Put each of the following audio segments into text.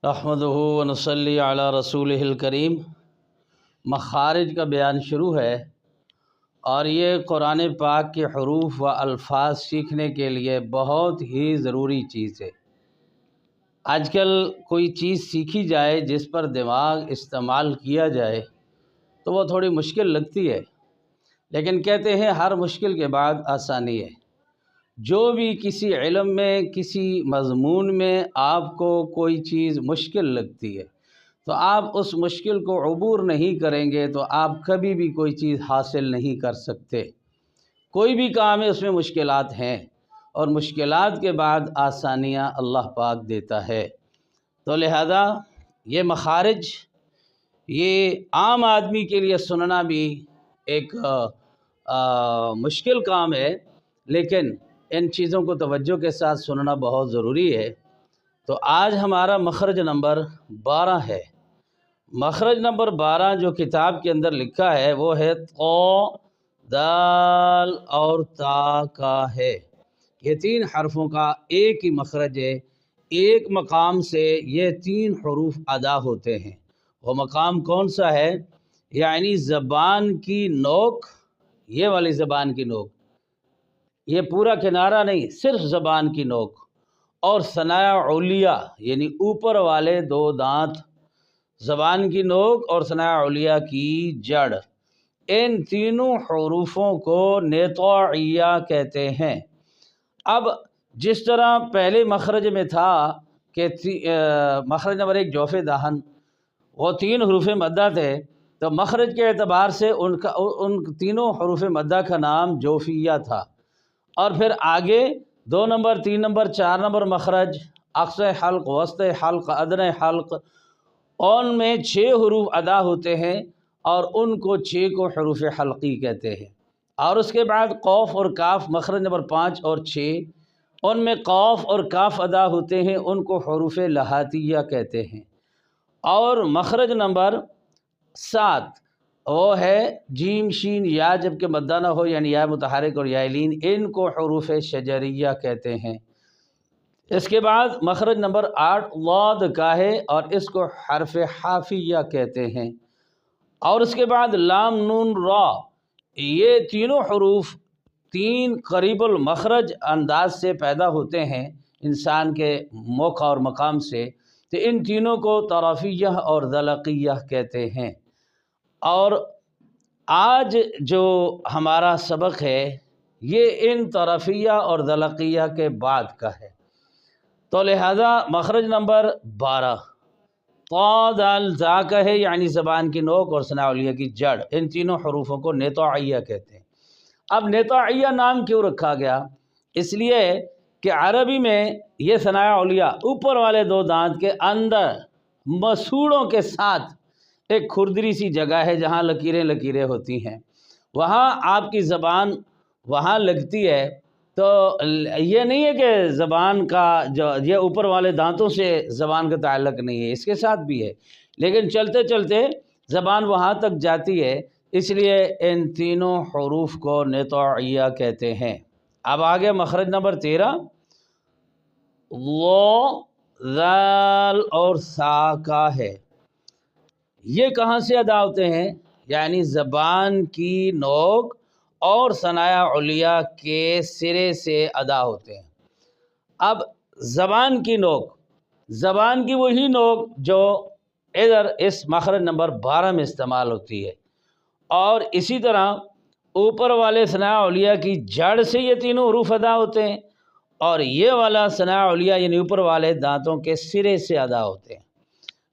نحمدہ و نصلی علی رسولہ الکریم۔ مخارج کا بیان شروع ہے اور یہ قرآن پاک کے حروف و الفاظ سیکھنے کے لیے بہت ہی ضروری چیز ہے۔ آج کل کوئی چیز سیکھی جائے جس پر دماغ استعمال کیا جائے تو وہ تھوڑی مشکل لگتی ہے، لیکن کہتے ہیں ہر مشکل کے بعد آسانی ہے۔ جو بھی کسی علم میں، کسی مضمون میں آپ کو کوئی چیز مشکل لگتی ہے تو آپ اس مشکل کو عبور نہیں کریں گے تو آپ کبھی بھی کوئی چیز حاصل نہیں کر سکتے۔ کوئی بھی کام ہے اس میں مشکلات ہیں، اور مشکلات کے بعد آسانیاں اللہ پاک دیتا ہے۔ تو لہذا یہ مخارج یہ عام آدمی کے لیے سننا بھی ایک مشکل کام ہے، لیکن ان چیزوں کو توجہ کے ساتھ سننا بہت ضروری ہے۔ تو آج ہمارا مخرج نمبر 12 ہے۔ مخرج نمبر 12 جو کتاب کے اندر لکھا ہے وہ ہے قا، دال اور تا کا ہے۔ یہ 3 حرفوں کا ایک ہی مخرج ہے، ایک مقام سے یہ 3 حروف ادا ہوتے ہیں۔ وہ مقام کون سا ہے؟ یعنی زبان کی نوک، یہ والی زبان کی نوک، یہ پورا کنارہ نہیں، صرف زبان کی نوک، اور ثنایا علیہ یعنی اوپر والے 2 دانت، زبان کی نوک اور ثنایا علیہ کی جڑ، ان تینوں حروفوں کو نیطوعیہ کہتے ہیں۔ اب جس طرح پہلے مخرج میں تھا کہ مخرج نمبر 1 جوف دہن، وہ 3 حروف مدہ تھے، تو مخرج کے اعتبار سے ان تینوں حروف مدہ کا نام جوفیہ تھا۔ اور پھر آگے 2 نمبر، 3 نمبر، 4 نمبر مخرج، اقصی حلق، وسط حلق، ادنی حلق، ان میں 6 حروف ادا ہوتے ہیں اور ان کو 6 کو حروف حلقی کہتے ہیں۔ اور اس کے بعد قوف اور کاف مخرج نمبر 5 اور 6، ان میں قوف اور کاف ادا ہوتے ہیں، ان کو حروف لہاتیہ کہتے ہیں۔ اور مخرج نمبر 7 وہ ہے جیم شین یا، جب کہ مدہ نہ ہو، یعنی یا متحرک اور یا لین، ان کو حروف شجریہ کہتے ہیں۔ اس کے بعد مخرج نمبر 8 ضاد کا ہے اور اس کو حرف حافیہ کہتے ہیں۔ اور اس کے بعد لام نون را، یہ تینوں حروف 3 قریب المخرج انداز سے پیدا ہوتے ہیں انسان کے موقع اور مقام سے، تو ان تینوں کو طرفیہ اور ذلقیہ کہتے ہیں۔ اور آج جو ہمارا سبق ہے یہ ان طرفیہ اور ذلقیہ کے بعد کا ہے، تو لہذا مخرج نمبر 12 قا دال تا کا ہے، یعنی زبان کی نوک اور ثناء علیہ کی جڑ، ان تینوں حروفوں کو نیطوعیہ کہتے ہیں۔ اب نیطوعیہ نام کیوں رکھا گیا؟ اس لیے کہ عربی میں یہ ثناء علیہ اوپر والے 2 دانت کے اندر مسوڑوں کے ساتھ ایک کھردری سی جگہ ہے جہاں لکیریں لکیریں ہوتی ہیں، وہاں آپ کی زبان وہاں لگتی ہے۔ تو یہ نہیں ہے کہ زبان کا جو یہ اوپر والے دانتوں سے زبان کا تعلق نہیں ہے، اس کے ساتھ بھی ہے، لیکن چلتے چلتے زبان وہاں تک جاتی ہے، اس لیے ان تینوں حروف کو نیطوعیہ کہتے ہیں۔ اب آگے مخرج نمبر 13 ضا، ذال اور سا کا ہے۔ یہ کہاں سے ادا ہوتے ہیں؟ یعنی زبان کی نوک اور ثنایا علیہ کے سرے سے ادا ہوتے ہیں۔ اب زبان کی نوک، زبان کی وہی نوک جو ادھر اس مخرج نمبر 12 میں استعمال ہوتی ہے، اور اسی طرح اوپر والے ثناء علیہ کی جڑ سے یہ تینوں حروف ادا ہوتے ہیں، اور یہ والا ثناء علیہ یعنی اوپر والے دانتوں کے سرے سے ادا ہوتے ہیں۔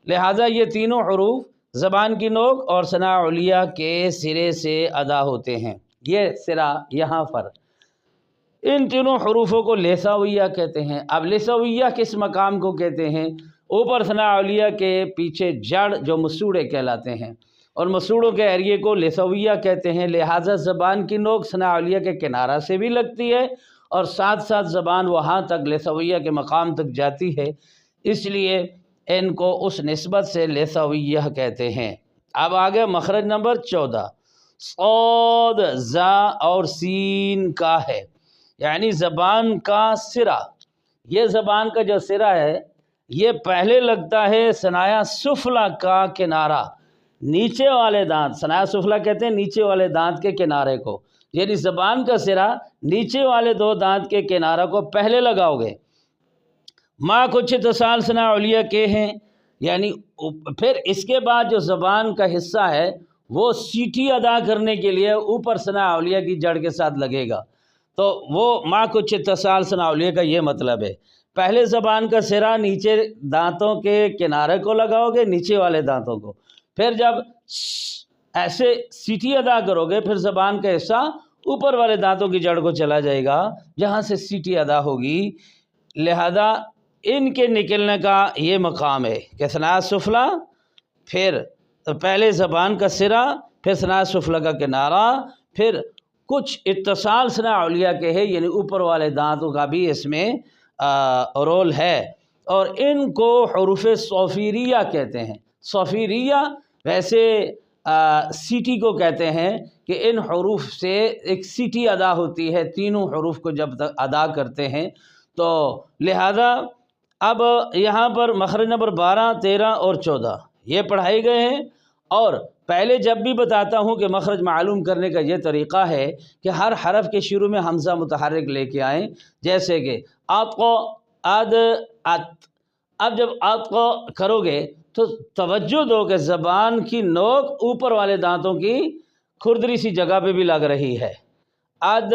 لہٰذا یہ تینوں حروف زبان کی نوک اور ثناء علیہ کے سرے سے ادا ہوتے ہیں۔ یہ سرا یہاں پر ان تینوں حروفوں کو لسویہ کہتے ہیں۔ اب لسویہ کس مقام کو کہتے ہیں؟ اوپر ثناء علیہ کے پیچھے جڑ جو مسوڑے کہلاتے ہیں، اور مسوڑوں کے ایریے کو لسویہ کہتے ہیں۔ لہٰذا زبان کی نوک ثناء علیہ کے کنارہ سے بھی لگتی ہے اور ساتھ ساتھ زبان وہاں تک لسویہ کے مقام تک جاتی ہے، اس لیے ان کو اس نسبت سے لسویہ کہتے ہیں۔ اب آگے مخرج نمبر 14 صاد، زا اور سین کا ہے، یعنی زبان کا سرا۔ یہ زبان کا جو سرا ہے یہ پہلے لگتا ہے ثنایا سفلا کا کنارہ، نیچے والے دانت، ثنایا سفلا کہتے ہیں نیچے والے دانت کے کنارے کو، یعنی زبان کا سرا نیچے والے دو دانت کے کنارہ کو پہلے لگاؤ گے۔ ماں کچھ اتصال ثنایا علیہ کے ہیں، یعنی پھر اس کے بعد جو زبان کا حصہ ہے وہ سیٹی ادا کرنے کے لیے اوپر ثنایا علیہ کی جڑ کے ساتھ لگے گا، تو وہ ماں کچھ اتصال ثنایا علیہ کا یہ مطلب ہے۔ پہلے زبان کا سرا نیچے دانتوں کے کنارے کو لگاؤ گے، نیچے والے دانتوں کو، پھر جب ایسے سیٹی ادا کرو گے پھر زبان کا حصہ اوپر والے دانتوں کی جڑ کو چلا جائے گا جہاں سے سیٹی ادا ہوگی، لہذا ان کے نکلنے کا یہ مقام ہے کہ ثنایا سفلا، پھر پہلے زبان کا سرا، پھر ثنایا سفلا کا کنارہ، پھر کچھ اتصال ثنایا علیہ کے ہے، یعنی اوپر والے دانتوں کا بھی اس میں رول ہے، اور ان کو حروف صوفیریہ کہتے ہیں۔ صوفیریہ ویسے سیٹی کو کہتے ہیں کہ ان حروف سے ایک سیٹی ادا ہوتی ہے، تینوں حروف کو جب تک ادا کرتے ہیں، تو لہذا اب یہاں پر مخرج نمبر 12، 13 اور 14 یہ پڑھائے گئے ہیں۔ اور پہلے جب بھی بتاتا ہوں کہ مخرج معلوم کرنے کا یہ طریقہ ہے کہ ہر حرف کے شروع میں حمزہ متحرک لے کے آئیں، جیسے کہ آتقو، اد، ات۔ اب جب آتقو کرو گے تو توجہ دو کہ زبان کی نوک اوپر والے دانتوں کی کھردری سی جگہ پہ بھی لگ رہی ہے۔ اد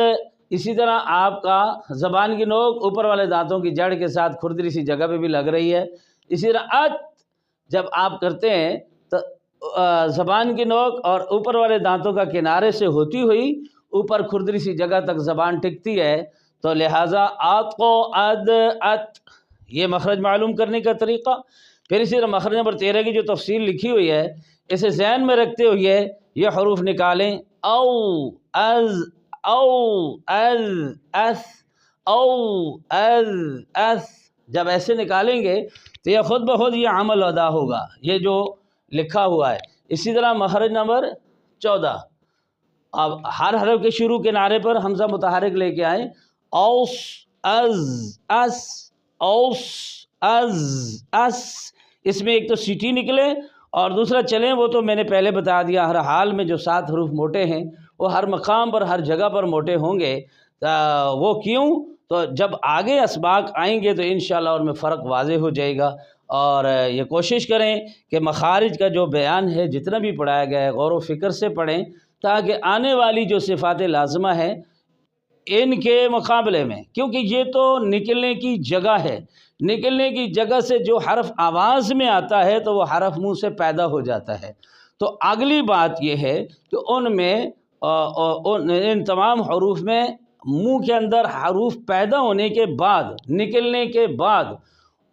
اسی طرح آپ کا زبان کی نوک اوپر والے دانتوں کی جڑ کے ساتھ کھردری سی جگہ پہ بھی لگ رہی ہے۔ اسی طرح ات جب آپ کرتے ہیں تو زبان کی نوک اور اوپر والے دانتوں کا کنارے سے ہوتی ہوئی اوپر کھردری سی جگہ تک زبان ٹکتی ہے، تو لہٰذا آتقو، اد، ات یہ مخرج معلوم کرنے کا طریقہ۔ پھر اسی طرح مخرج نمبر 13 کی جو تفصیل لکھی ہوئی ہے اسے ذہن میں رکھتے ہوئے یہ حروف نکالیں، او، از، او، از، اس، او، از، اس۔ جب ایسے نکالیں گے تو یہ خود بخود یہ عمل ادا ہوگا، یہ جو لکھا ہوا ہے۔ اسی طرح مخرج نمبر 14، اب ہر حرف کے شروع کے نعرے پر حمزہ متحرک لے کے آئیں، اوس، از، اس، اوس، از، اس۔ اس میں ایک تو سیٹی نکلے اور دوسرا چلیں، وہ تو میں نے پہلے بتا دیا، ہر حال میں جو 7 حروف موٹے ہیں وہ ہر مقام پر ہر جگہ پر موٹے ہوں گے۔ وہ کیوں؟ تو جب آگے اسباق آئیں گے تو انشاءاللہ ان میں فرق واضح ہو جائے گا۔ اور یہ کوشش کریں کہ مخارج کا جو بیان ہے جتنا بھی پڑھایا گیا ہے غور و فکر سے پڑھیں، تاکہ آنے والی جو صفات لازمہ ہیں ان کے مقابلے میں، کیونکہ یہ تو نکلنے کی جگہ ہے، نکلنے کی جگہ سے جو حرف آواز میں آتا ہے تو وہ حرف منہ سے پیدا ہو جاتا ہے۔ تو اگلی بات یہ ہے کہ ان میں ان تمام حروف میں منہ کے اندر حروف پیدا ہونے کے بعد، نکلنے کے بعد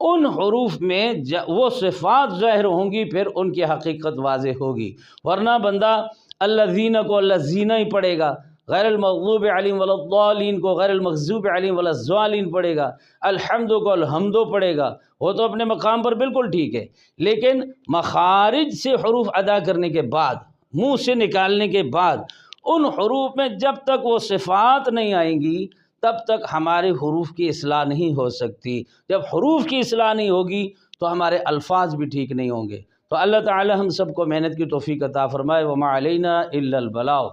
ان حروف میں وہ صفات ظاہر ہوں گی، پھر ان کی حقیقت واضح ہوگی، ورنہ بندہ الذین کو الذین ہی پڑھے گا، غیر المغضوب علیہم ولا الضالین کو غیر المغضوب علیہم ولا الضالین پڑھے گا، الحمد کو الحمدو پڑھے گا، وہ تو اپنے مقام پر بالکل ٹھیک ہے، لیکن مخارج سے حروف ادا کرنے کے بعد، منہ سے نکالنے کے بعد ان حروف میں جب تک وہ صفات نہیں آئیں گی تب تک ہمارے حروف کی اصلاح نہیں ہو سکتی۔ جب حروف کی اصلاح نہیں ہوگی تو ہمارے الفاظ بھی ٹھیک نہیں ہوں گے۔ تو اللہ تعالی ہم سب کو محنت کی توفیق عطا فرمائے۔ وما علینا الا البلاغ۔